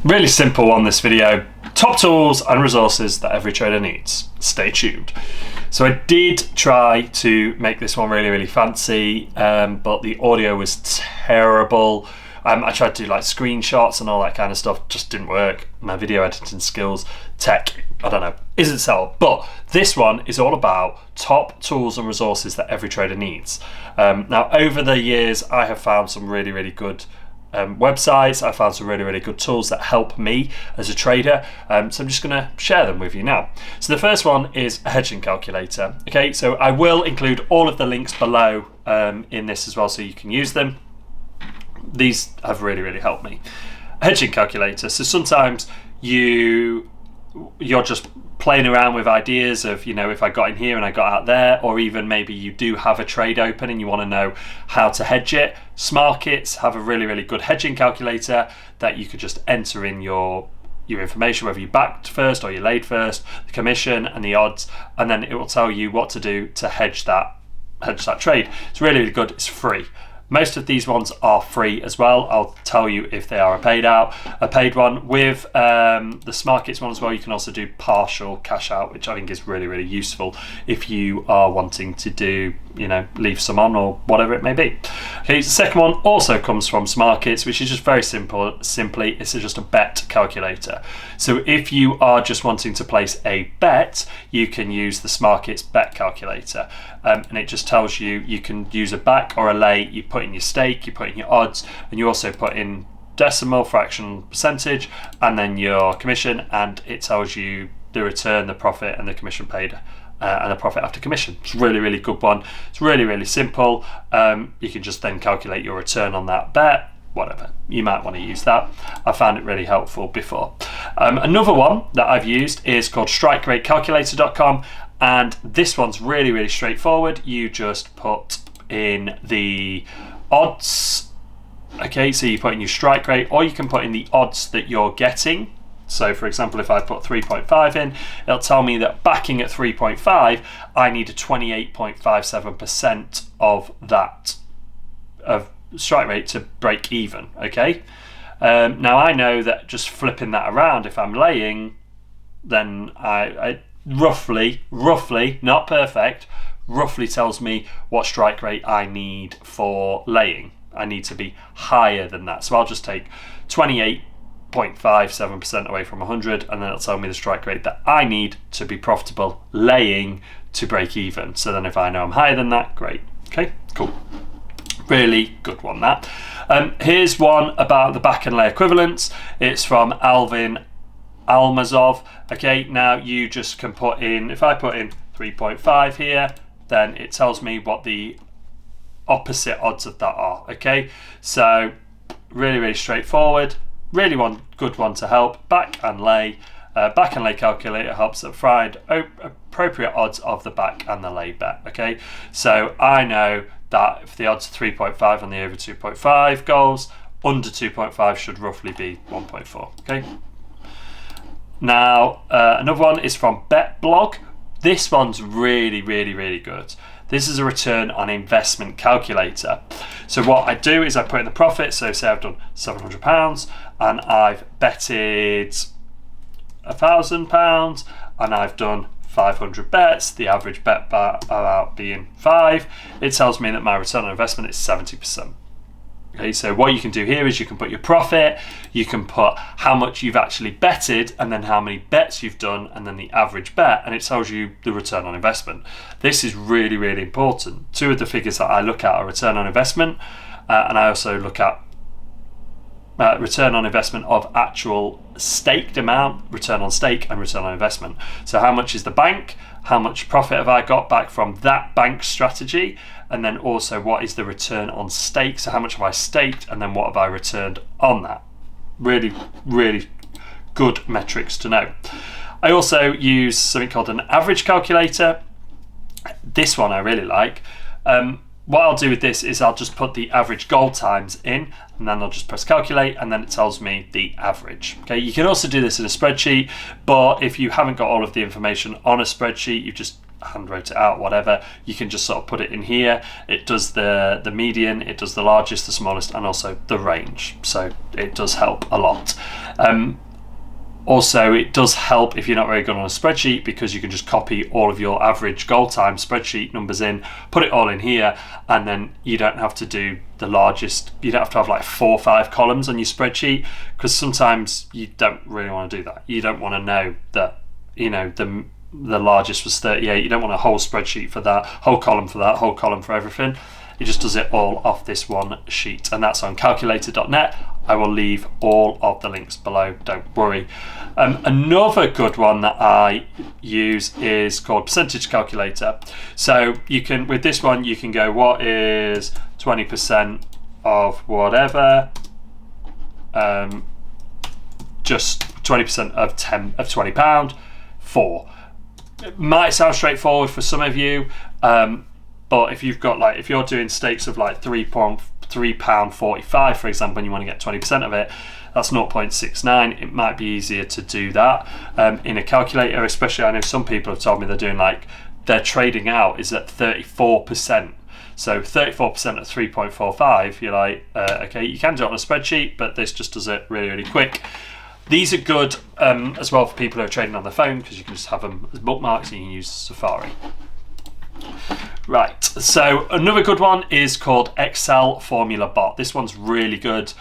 Really simple one, this video. Top tools and resources that every trader needs. Stay tuned. So I did try to make this one really fancy, but the audio was terrible. I tried to do like screenshots and all that kind of stuff, just didn't work. My video editing skills, tech, I don't know, isn't so. But this one is all about top tools and resources that every trader needs. Now, over the years, I have found some really good websites. I found some really good tools that help me as a trader, so I'm just going to share them with you now. So the first one is a hedging calculator. Okay, so I will include all of the links below in this as well, so you can use them. These have really helped me. A hedging calculator, so sometimes you're just playing around with ideas of, you know, if I got in here and I got out there, or even maybe you do have a trade open and you want to know how to hedge it. Smarkets have a really good hedging calculator that you could just enter in your information, whether you backed first or you laid first, the commission and the odds, and then it will tell you what to do to hedge that trade. It's really good. It's free. Most of these ones are free as well. I'll tell you if they are a paid one. With the Smarkets one as well, you can also do partial cash out, which I think is really useful if you are wanting to do, you know, leave some on or whatever it may be. Okay, the second one also comes from Smarkets, which is just very simple. Simply, it's just a bet calculator. So if you are just wanting to place a bet, you can use the Smarkets bet calculator, and it just tells you can use a back or a lay. You put in your stake, you put in your odds, and you also put in decimal, fraction, percentage, and then your commission, and it tells you the return, the profit, and the commission paid, and the profit after commission. It's a really good one. It's really simple. You can just then calculate your return on that bet, whatever. You might want to use that. I found it really helpful before. Another one that I've used is called strikeratecalculator.com, and this one's really straightforward. You just put in the odds. Okay, so you put in your strike rate, or you can put in the odds that you're getting. So for example, if I put 3.5 in, it'll tell me that backing at 3.5, I need a 28.57% of that of strike rate to break even. Okay, now I know that just flipping that around, if I'm laying, then I roughly, not perfect, roughly tells me what strike rate I need for laying. I need to be higher than that, so I'll just take 28.57% away from 100, and then it'll tell me the strike rate that I need to be profitable laying to break even. So then if I know I'm higher than that, great. Okay, cool. Really good one, that. Here's one about the back and lay equivalents. It's from Alvin Almazov. Okay, now you just can put in, if I put in 3.5 here, then it tells me what the opposite odds of that are. Okay, so really straightforward. Really good one to help. Back and lay calculator helps to find appropriate odds of the back and the lay bet. Okay, so I know that if the odds are 3.5 on the over 2.5 goals, under 2.5 should roughly be 1.4. Okay. Now another one is from BetBlog. This one's really good. This is a return on investment calculator. So what I do is I put in the profit. So say I've done £700 and I've betted £1,000 and I've done 500 bets, the average bet about being 5. It tells me that my return on investment is 70%. Okay, so what you can do here is you can put your profit, you can put how much you've actually betted, and then how many bets you've done, and then the average bet, and it tells you the return on investment. This is really important. Two of the figures that I look at are return on investment, and I also look at return on investment of actual staked amount, return on stake, and return on investment. So how much is the bank? How much profit have I got back from that bank strategy? And then also what is the return on stake? So how much have I staked, and then what have I returned on that? Really good metrics to know. I also use something called an average calculator. This one I really like. What I'll do with this is I'll just put the average goal times in, and then I'll just press calculate, and then it tells me the average. Okay, you can also do this in a spreadsheet, but if you haven't got all of the information on a spreadsheet, you just hand wrote it out, whatever, you can just sort of put it in here. It does the median, it does the largest, the smallest, and also the range, so it does help a lot. Also, it does help if you're not very good on a spreadsheet, because you can just copy all of your average goal time spreadsheet numbers in, put it all in here, and then you don't have to do the largest, you don't have to have like 4 or 5 columns on your spreadsheet, because sometimes you don't really want to do that. You don't want to know that, you know, the largest was 38. You don't want a whole spreadsheet for that, whole column for that, whole column for everything. It just does it all off this one sheet, and that's on calculator.net. I will leave all of the links below, don't worry. Another good one that I use is called Percentage Calculator. So you can, with this one, you can go, what is 20% of whatever? Just 20% of £20, 4. It might sound straightforward for some of you, but if you've got, like, if you're doing stakes of like £3.45, for example, and you want to get 20% of it, that's 0.69. It might be easier to do that in a calculator, especially I know some people have told me they're doing, like, their trading out is at 34%. So 34% at 3.45, you're like, okay, you can do it on a spreadsheet, but this just does it really, really quick. These are good as well for people who are trading on their phone, because you can just have them as bookmarks and you can use Safari. Right, so another good one is called Excel Formula Bot. This one's really good.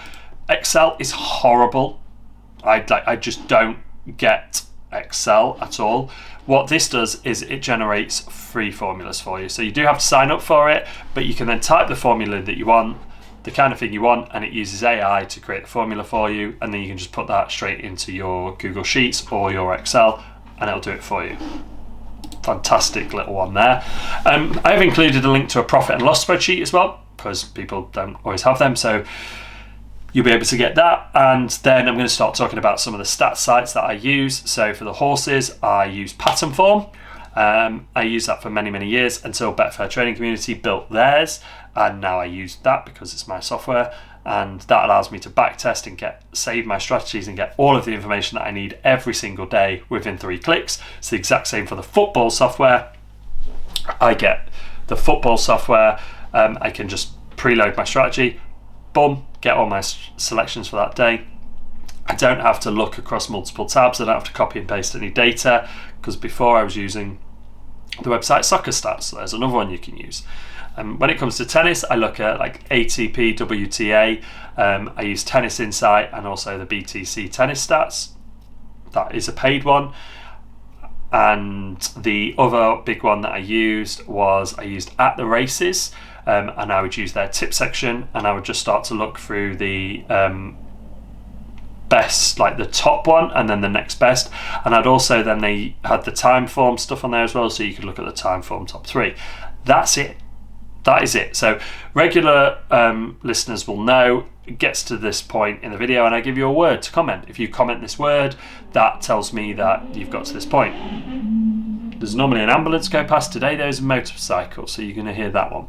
Excel is horrible. I just don't get Excel at all. What this does is it generates free formulas for you. So you do have to sign up for it, but you can then type the formula that you want, the kind of thing you want, and it uses AI to create the formula for you, and then you can just put that straight into your Google Sheets or your Excel, and it'll do it for you. Fantastic little one there. I have included a link to a profit and loss spreadsheet as well, because people don't always have them, so you'll be able to get that. And then I'm going to start talking about some of the stats sites that I use. So for the horses, I use Pattern Form. I used that for many, many years until Betfair Trading Community built theirs, and now I use that because it's my software, and that allows me to backtest and save my strategies and get all of the information that I need every single day within 3 clicks. It's the exact same for the football software. I get the football software, I can just preload my strategy, boom, get all my selections for that day. I don't have to look across multiple tabs, I don't have to copy and paste any data, because before I was using the website Soccer Stats, so there's another one you can use. When it comes to tennis, I look at like ATP, WTA, I use Tennis Insight and also the BTC Tennis Stats. That is a paid one. And the other big one that I used At the Races, and I would use their tip section, and I would just start to look through the best, like the top one and then the next best, and I'd also, then they had the time form stuff on there as well, so you could look at the time form top 3. That's it. That is it. So regular listeners will know it gets to this point in the video and I give you a word to comment. If you comment this word, that tells me that you've got to this point. There's normally an ambulance go past. Today there's a motorcycle, so you're going to hear that one.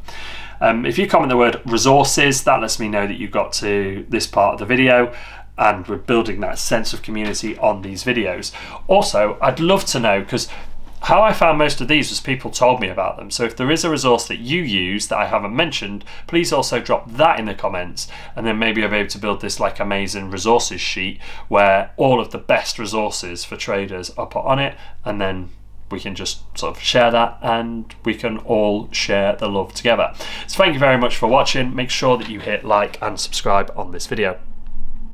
If you comment the word resources, that lets me know that you got to this part of the video, and we're building that sense of community on these videos. Also, I'd love to know, because how I found most of these was people told me about them. So if there is a resource that you use that I haven't mentioned, please also drop that in the comments, and then maybe I'll be able to build this like amazing resources sheet where all of the best resources for traders are put on it, and then we can just sort of share that and we can all share the love together. So thank you very much for watching. Make sure that you hit like and subscribe on this video.